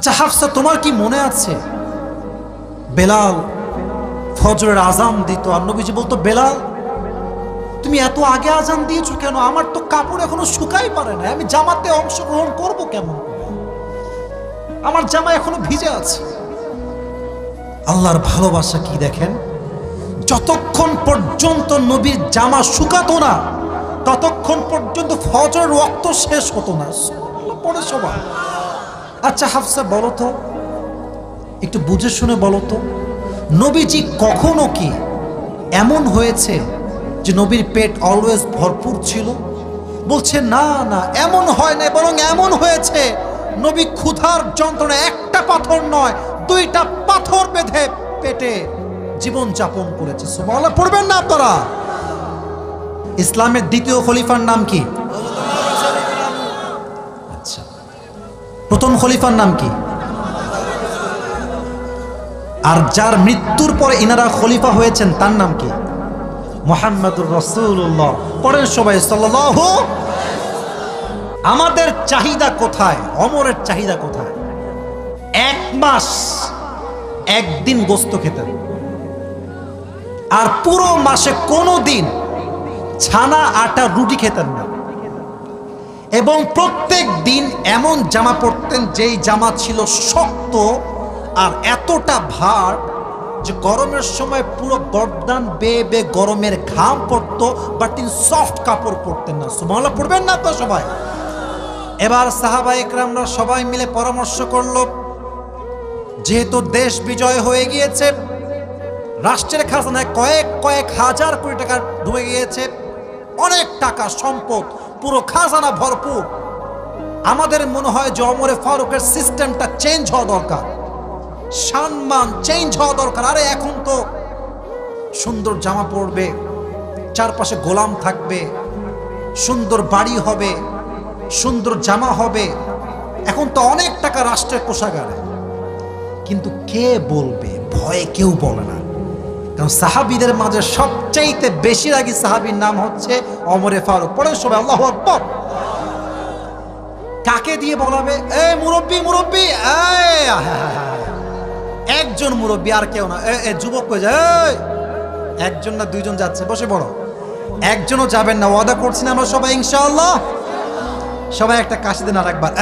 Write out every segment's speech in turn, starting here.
আচ্ছা হাফসা, তোমার কি মনে আছে বেলাল ফজরের আজান দিত আর নবীজি বলতো, বেলাল তুমি এত আগে আজান দিয়েছো কেন? আমার তো কাপড় এখনো শুকাই পারে না, আমি জামাতে অংশগ্রহণ করব কেমন? আমার জামা এখনো ভিজে আছে। আল্লাহর ভালোবাসা কি দেখেন, যতক্ষণ পর্যন্ত নবীর জামা শুকাতো না ততক্ষণ পর্যন্ত ফজর ওয়াক্ত শেষ হতো না। পড়ে সবাই। আচ্ছা হাফসা বলো তো, একটু বুঝে শুনে বলো তো, নবীজি কখনো কি এমন হয়েছে যে নবীর পেট অলওয়েজ ভরপুর ছিল? বলছে না না, এমন হয় না, বরং এমন হয়েছে নবী ক্ষুধার যন্ত্রণা একটা পাথর নয় 2টা পাথর বেঁধে পেটে জীবন যাপন করেছে। সুবহানাল্লাহ পড়বেন না আপনারা? ইসলামের দ্বিতীয় খলিফার নাম কি? আচ্ছা, প্রথম খলিফার নাম কি? আর যার মৃত্যুর পরে ইনারা খলিফা হয়েছেন তার নাম কি? মুহাম্মদুর রাসূলুল্লাহ। পড়েন সবাই সাল্লাল্লাহু। আমাদের চাহিদা কোথায়? ওমরের চাহিদা কোথায়? 1 মাস 1 দিন গোস্ত খেতেন, আর পুরো মাসে কোনো দিন ছানা আটা রুটি খেতেন না, এবং প্রত্যেক দিন এমন জামা পরতেন যেই জামা ছিল শক্ত আর এতটা ভার যে গরমের সময় পুরো গর্দান বেয়ে বেয়ে গরমের ঘাম পড়তো, বাট তিনি সফট কাপড় পরতেন না। সুবহানাল্লাহ পড়বেন না তো সবাই? এবার সাহাবা ইকরামরা সবাই মিলে পরামর্শ করলো, যেহেতু দেশ বিজয় হয়ে গিয়েছে, রাষ্ট্রের খাজানায় কয়েক হাজার কোটি টাকা ঢুকে গিয়েছে, অনেক টাকা সম্পদ, পুরো খাজানা ভরপুর, আমাদের মনে হয় যে ওমরে ফারুকের সিস্টেমটা চেঞ্জ হওয়া দরকার, সম্মান চেঞ্জ হওয়া দরকার। আরে এখন তো সুন্দর জামা পরবে, চারপাশে গোলাম থাকবে, সুন্দর বাড়ি হবে, সুন্দর জামা হবে, এখন তো অনেক টাকা রাষ্ট্রের কোষাগারে। কিন্তু কে বলবে? ভয়ে কেউ বলে না, কারণ সাহাবীদের মাঝে সবচাইতে বেশি রাগী সাহাবীর নাম হচ্ছে ওমরে ফারুক। পড়েন সবাই আল্লাহু আকবার। কাকে দিয়ে বলাবে? এই মুরব্বি মুরব্বি, একজন মুরব্বি আর কেউ না। যুবক কই যায়? একজন না 2জন যাচ্ছে, বসে পড়ো। একজনও যাবেন না, ওয়াদা করছি না আমরা সবাই ইনশাআল্লাহ। সবাই একটা কাশি দেন আর একবার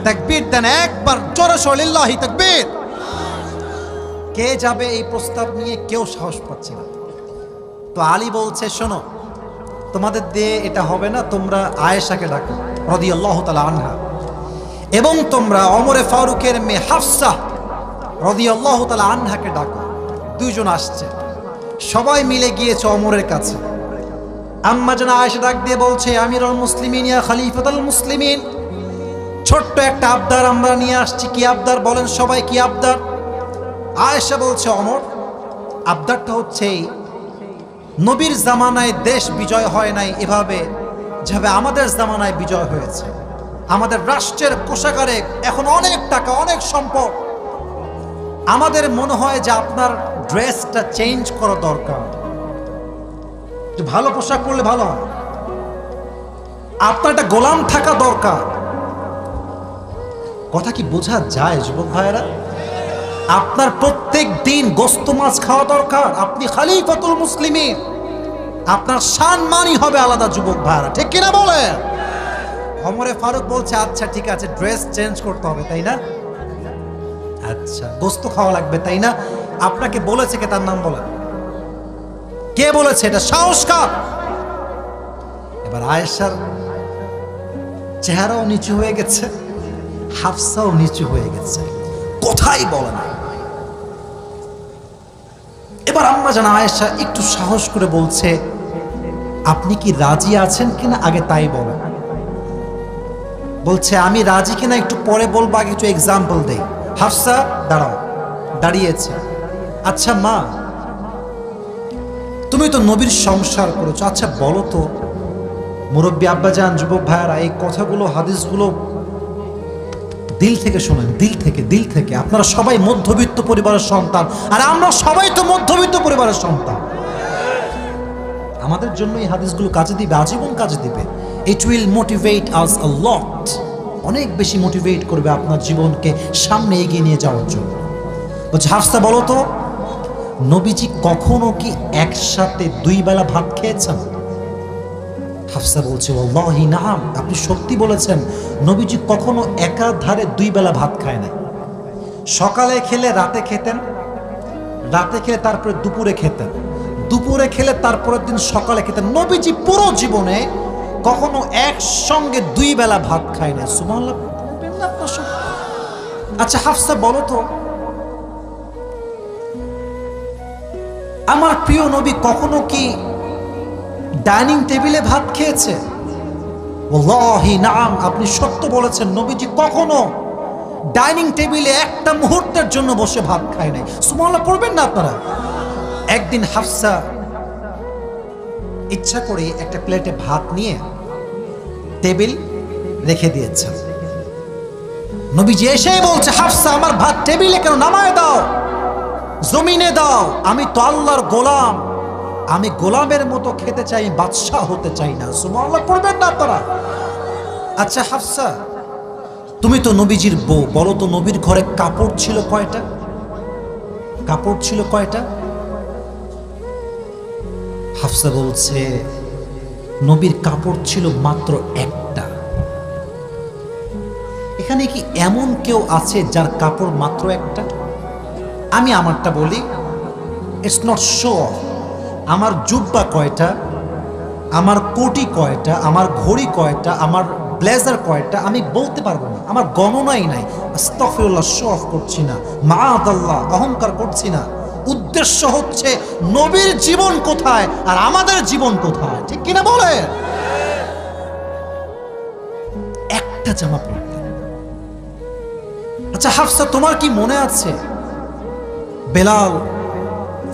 তাকবীর দেন, একবার জোরে সরে লিল্লাহি তাকবীর। কে যাবে এই প্রস্তাব নিয়ে? কেউ সাহস পাচ্ছে না। তো আলী বলছে, শোনো, তোমাদের দিয়ে এটা হবে না, তোমরা আয়েশাকে ডাকো রাদিয়াল্লাহু তাআলা আনহা, এবং তোমরা ওমরে ফারুকের মেয়ে হাফসা রাদিয়াল্লাহু তাআলা আনহাকে ডাকো। 2জন আসছে, সবাই মিলে গিয়েছে ওমরের কাছে। আম্মা জান আয়েশা ডাক দিয়ে বলছে, আমিরুল মুসলিমিন ইয়া খলিফাতুল মুসলিমিন, ছোট্ট একটা আবদার আমরা নিয়ে আসছি। কি আবদার বলেন সবাই, কি আবদার? আয়েশা বলছে, ওমর, আবদারটা হচ্ছে নবীর জামানায় দেশ বিজয় হয় নাই এভাবে যেভাবে আমাদের জামানায় বিজয় হয়েছে। আমাদের রাষ্ট্রের কোষাগারে এখন অনেক টাকা, অনেক সম্পদ। আমাদের মনে হয় যে আপনার ড্রেসটা চেঞ্জ করা দরকার, ভালো পোশাক পরলে ভালো হয়, আপনার একটা গোলাম থাকা দরকার। কথা কি বোঝা যায় যুবক ভাইয়েরা? আপনার প্রত্যেক দিন গোস্ত মাছ খাওয়া দরকার, আপনি খলিফাতুল মুসলিমিন, আপনার সম্মানই হবে আলাদা যুবক ভাইয়েরা, ঠিক কিনা বলেন? ওমরে ফারুক বলছে, আচ্ছা ঠিক আছে, ড্রেস চেঞ্জ করতে হবে তাই না? আচ্ছা, গোস্ত খাওয়া লাগবে তাই না? আপনাকে বলেছে কে? তার নাম বলেন। কে বলেছে? এটা সাহস কার? এবার আয়েশার চেহারাও নিচু হয়ে গেছে, হাফসাও নিচু হয়ে গেছে, কথাই বলে না। এবার আম্মা জান আয়েশা একটু সাহস করে বলছে, আপনি কি রাজি আছেন কিনা আগে তাই বলেন। বলছে, আমি রাজি কিনা একটু পরে বলবো, আগে কিছু এক্সাম্পল দেই। হাফসা দাঁড়াও, দাঁড়িয়েছে। আচ্ছা মা, তুমি তো নবীর সংসার করেছো, আচ্ছা বলো তো মুরব্বী আব্বাজান, যুবক ভাইয়ারা, এই কথাগুলো, হাদিসগুলো দিল থেকে শোনেন, দিল থেকে, দিল থেকে। আপনারা সবাই মধ্যবিত্ত পরিবারের সন্তান, আর আমরা সবাই তো মধ্যবিত্ত পরিবারের সন্তান। আমাদের জন্য এই হাদিসগুলো কাজে দিবে, আজীবন কাজে দিবে। ইট উইল মোটিভেট আস আ লট, অনেক বেশি মোটিভেট করবে আপনার জীবনকে সামনে এগিয়ে নিয়ে যাওয়ার জন্য। বলছে হাফসা বলো তো, নবীজি কখনো কি একসাথে 2 বেলা ভাত খেয়েছেন? হাফসা বলছে ওয়াল্লাহি নাম, আপনি সত্যি বলেছেন, নবীজি কখনো একাধারে 2 বেলা ভাত খায় না। সকালে খেলে রাতে খেতেন, রাতে খেলে তারপরে দুপুরে খেতেন, দুপুরে খেলে তারপরের দিন সকালে খেতেন। নবীজি পুরো জীবনে কখনো একসঙ্গে 2 বেলা ভাত খায় না। সুবহানাল্লাহ। আচ্ছা হাফসা বলো তো, আমার প্রিয় নবী কখনো কি ডাইনিং টেবিলে ভাত খেয়েছে? ওয়াল্লাহি নাম, আপনি সত্য বলেছেন, নবীজি কখনো ডাইনিং টেবিলে একটা মুহূর্তের জন্য বসে ভাত খায় নাই। সুবহানাল্লাহ পড়বেন না আপনারা? একদিন হাফসা ইচ্ছা করে একটা প্লেটে ভাত নিয়ে টেবিল রেখে দিয়েছেন। নবীজি এসেই বলছে হাফসা, আমার ভাত টেবিলে কেন? নামায় দাও, জমিনে দাও, আমি তো আল্লাহর গোলাম, আমি গোলামের মতো খেতে চাই, বাদশাহ হতে চাই না। সুবহানাল্লাহ পড়বেন না আপনারা? আচ্ছা হাফসা, তুমি তো নবীজির বউ, বলো তো নবীর ঘরে কাপড় ছিল কয়টা? কাপড় ছিল কয়টা? হাফসা বলছে নবীর কাপড় ছিল মাত্র একটা। এখানে কি এমন কেউ আছে যার কাপড় মাত্র একটা? আমি আমারটা বলি, ইটস নট শো অফ। আমার জুব্বা কয়টা, আমার কোটি কয়টা, আমার ঘড়ি কয়টা, আমার ব্লেজার কয়টা আমি বলতে পারবো না, আমার গণনাই নাই। আস্তাগফিরুল্লাহ, শো অফ করছি না, মাআদাল্লাহ, অহংকার করছি না। উদ্দেশ্য হচ্ছে নবীর জীবন কোথায় আর আমাদের জীবন কোথায়, ঠিক কিনা বলে? একটা জামা পরতেন। আচ্ছা হাফসা, তোমার কি মনে আছে বেলাল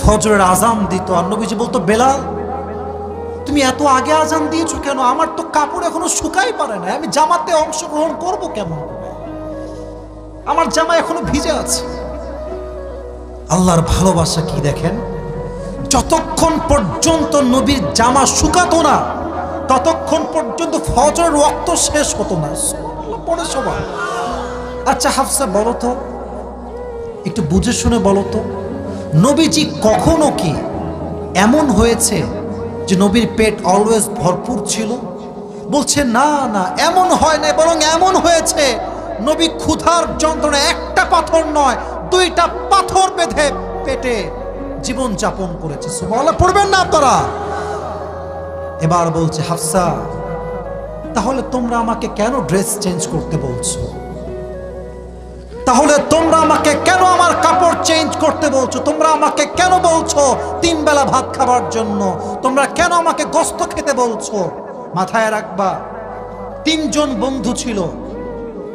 ফজরের আজান দিত আর নবীজি বলতো, বেলাল তুমি এত আগে আজান দিয়েছো কেন? আমার তো কাপড় এখনো শুকাই পারে না, আমি জামাতে অংশগ্রহণ করবো কেমন করে? আমার জামা এখনো ভিজে আছে। আল্লাহর ভালোবাসা কি দেখেন, যতক্ষণ পর্যন্ত নবীর জামা শুকাতো না ততক্ষণ পর্যন্ত ফজরের ওয়াক্ত শেষ হতো না। পড়ে সবাই। আচ্ছা হাফসা বলো তো, একটু বুঝে শুনে বলো তো, নবীজি কখনো কি এমন হয়েছে যে নবীর পেট অলওয়েজ ভরপুর ছিল? বলছে না না, এমন হয় না, বরং এমন হয়েছে নবী ক্ষুধার যন্ত্রণা একটা পাথর নয় 2টা পাথর বেঁধে পেটে জীবন যাপন করেছে। সুবহানাল্লাহ পড়বেন না আপনারা? এবার বলছে হাফসা, তাহলে তোমরা আমাকে কেন ড্রেস চেঞ্জ করতে বলছো? তাহলে তোমরা আমাকে কেন আমার কাপড় চেঞ্জ করতে বলছো? তোমরা আমাকে কেন বলছো 3 বেলা ভাত খাবার জন্য? তোমরা কেন আমাকে গোশত খেতে বলছো? মাথায় রাখবা, 3 জন বন্ধু ছিল,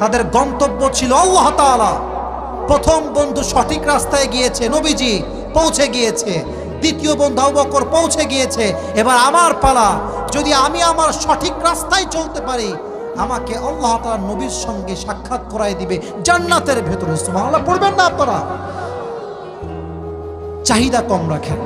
তাদের গন্তব্য ছিল আল্লাহ তাআলা। প্রথম বন্ধু সঠিক রাস্তায় গিয়েছে, নবীজি পৌঁছে গিয়েছে। দ্বিতীয় বন্ধু আবু বকর পৌঁছে গিয়েছে। এবার আমার পালা, যদি আমি আমার সঠিক রাস্তায় চলতে পারি আমাকে আল্লাহ তাআলা নবীর সঙ্গে সাক্ষাৎ করায় দিবে জান্নাতের ভেতরে। সুবহানাল্লাহ পড়বেন না আপনারা? চাহিদা কম রাখেন।